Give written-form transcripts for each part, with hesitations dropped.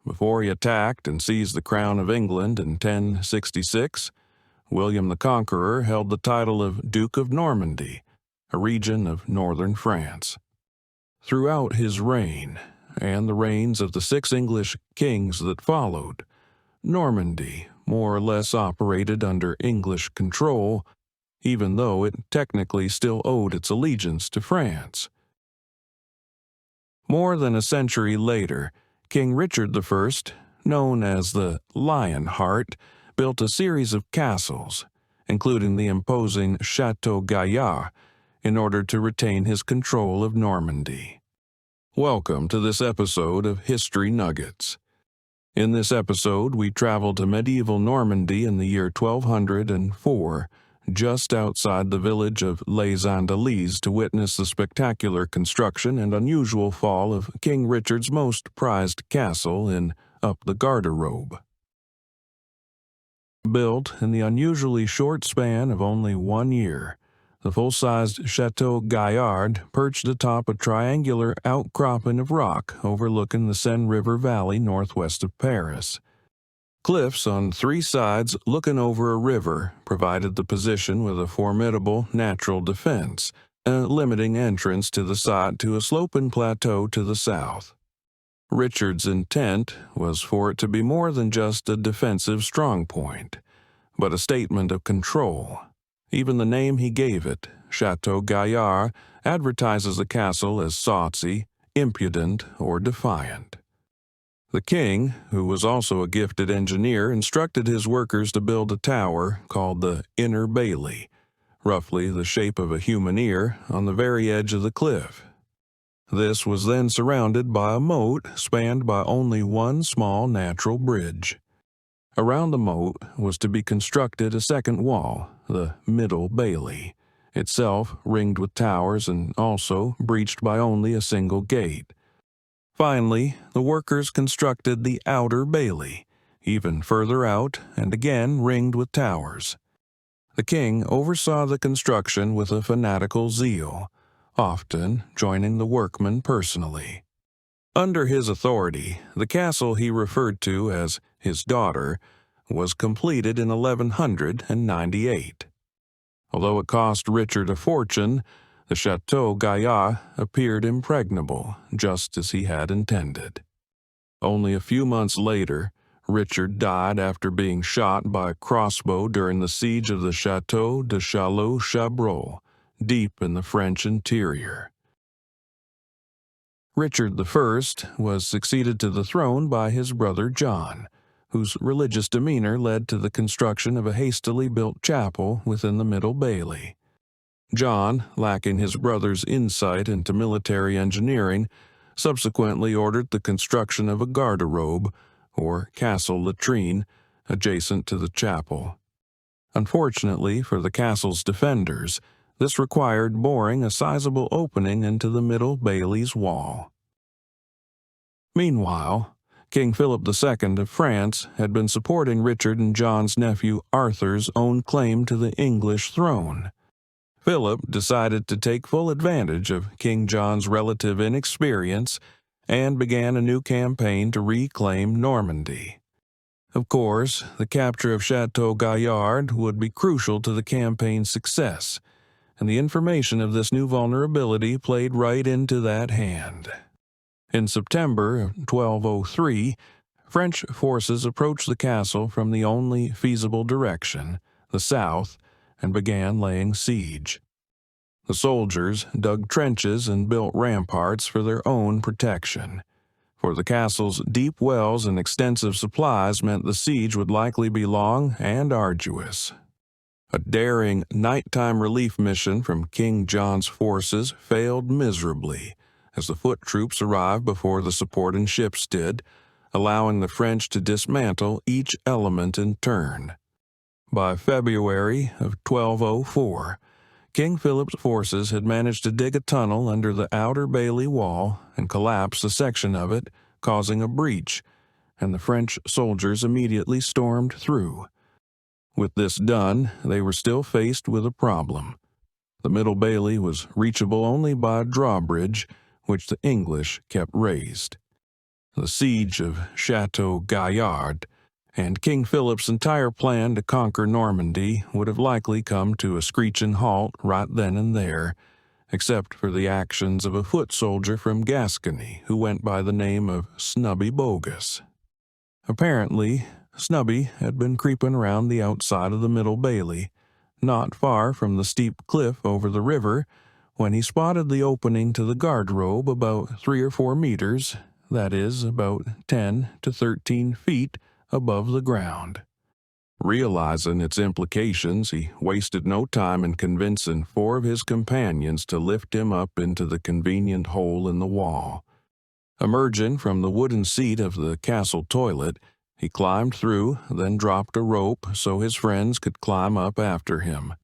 Before he attacked and seized the crown of England in 1066, William the Conqueror held the title of Duke of Normandy, a region of northern France. Throughout his reign, and the reigns of the 6 English kings that followed, Normandy more or less operated under English control, even though it technically still owed its allegiance to France. More than a century later, King Richard I, known as the Lionheart, built a series of castles, including the imposing Château Gaillard, in order to retain his control of Normandy. Welcome to this episode of History Nuggets. In this episode, we travel to medieval Normandy in the year 1204, just outside the village of Les Andelys, to witness the spectacular construction and unusual fall of King Richard's most prized castle in Up the Garderobe. Built in the unusually short span of only 1 year, the full-sized Château Gaillard perched atop a triangular outcropping of rock overlooking the Seine River Valley northwest of Paris. Cliffs on 3 sides looking over a river provided the position with a formidable natural defense, limiting entrance to the site to a sloping plateau to the south. Richard's intent was for it to be more than just a defensive strongpoint, but a statement of control. Even the name he gave it, Château Gaillard, advertises the castle as saucy, impudent, or defiant. The king, who was also a gifted engineer, instructed his workers to build a tower called the Inner Bailey, roughly the shape of a human ear, on the very edge of the cliff. This was then surrounded by a moat spanned by only one small natural bridge. Around the moat was to be constructed a second wall, the Middle Bailey, itself ringed with towers and also breached by only a single gate. Finally, the workers constructed the Outer Bailey, even further out and again ringed with towers. The king oversaw the construction with a fanatical zeal, often joining the workmen personally. Under his authority, the castle he referred to as his daughter was completed in 1198. Although it cost Richard a fortune, the Château Gaillard appeared impregnable, just as he had intended. Only a few months later, Richard died after being shot by a crossbow during the siege of the Château de Chalaux-Chabrol, deep in the French interior. Richard I was succeeded to the throne by his brother John, whose religious demeanor led to the construction of a hastily built chapel within the Middle Bailey. John, lacking his brother's insight into military engineering, subsequently ordered the construction of a garderobe, or castle latrine, adjacent to the chapel. Unfortunately for the castle's defenders, this required boring a sizable opening into the Middle Bailey's wall. Meanwhile, King Philip II of France had been supporting Richard and John's nephew Arthur's own claim to the English throne. Philip decided to take full advantage of King John's relative inexperience and began a new campaign to reclaim Normandy. Of course, the capture of Château Gaillard would be crucial to the campaign's success, and the information of this new vulnerability played right into that hand. In September of 1203, French forces approached the castle from the only feasible direction, the south, and began laying siege. The soldiers dug trenches and built ramparts for their own protection. For the castle's deep wells and extensive supplies meant the siege would likely be long and arduous. A daring nighttime relief mission from King John's forces failed miserably, as the foot troops arrived before the supporting ships did, allowing the French to dismantle each element in turn. By February of 1204, King Philip's forces had managed to dig a tunnel under the Outer Bailey wall and collapse a section of it, causing a breach, and the French soldiers immediately stormed through. With this done, they were still faced with a problem. The Middle Bailey was reachable only by a drawbridge, which the English kept raised. the siege of Château Gaillard, and King Philip's entire plan to conquer Normandy would have likely come to a screeching halt right then and there, except for the actions of a foot soldier from Gascony who went by the name of Snubby Bogus. Apparently, Snubby had been creeping around the outside of the Middle Bailey, not far from the steep cliff over the river, when he spotted the opening to the garderobe about 3 or 4 meters, that is, about 10 to 13 feet above the ground. Realizing its implications, he wasted no time in convincing 4 of his companions to lift him up into the convenient hole in the wall. Emerging from the wooden seat of the castle toilet, he climbed through, then dropped a rope so his friends could climb up after him.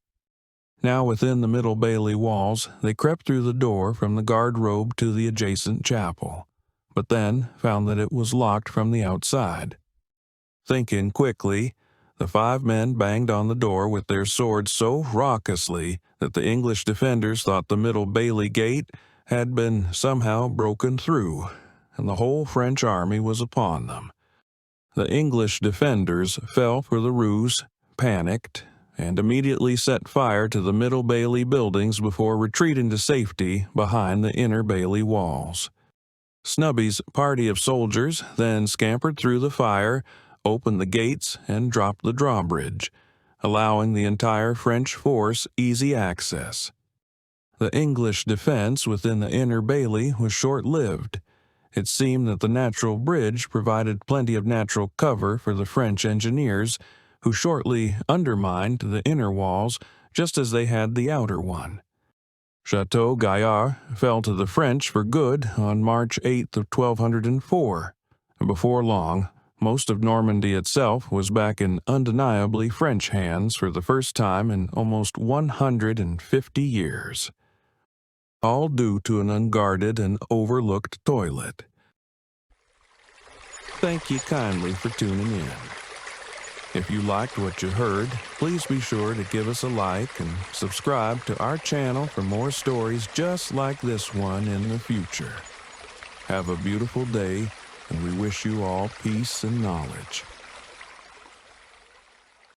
Now within the Middle Bailey walls, they crept through the door from the garderobe to the adjacent chapel, but then found that it was locked from the outside. Thinking quickly, the 5 men banged on the door with their swords so raucously that the English defenders thought the Middle Bailey gate had been somehow broken through, and the whole French army was upon them. The English defenders fell for the ruse, panicked, and immediately set fire to the Middle Bailey buildings before retreating to safety behind the inner Bailey walls. Snubby's party of soldiers then scampered through the fire, opened the gates, and dropped the drawbridge, allowing the entire French force easy access. The English defense within the inner Bailey was short-lived. It seemed that the natural bridge provided plenty of natural cover for the French engineers, who shortly undermined the inner walls just as they had the outer one. Château Gaillard fell to the French for good on March 8th of 1204, and before long, most of Normandy itself was back in undeniably French hands for the first time in almost 150 years. All due to an unguarded and overlooked toilet. Thank you kindly for tuning in. If you liked what you heard, please be sure to give us a like and subscribe to our channel for more stories just like this one in the future. Have a beautiful day, and we wish you all peace and knowledge.